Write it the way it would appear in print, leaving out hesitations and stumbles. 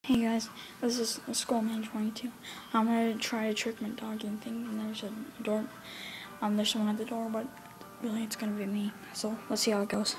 Hey guys, this is Skullman22. I'm gonna try to trick my dog and thing, and there's a door. There's someone at the door, but really it's gonna be me. So let's see how it goes.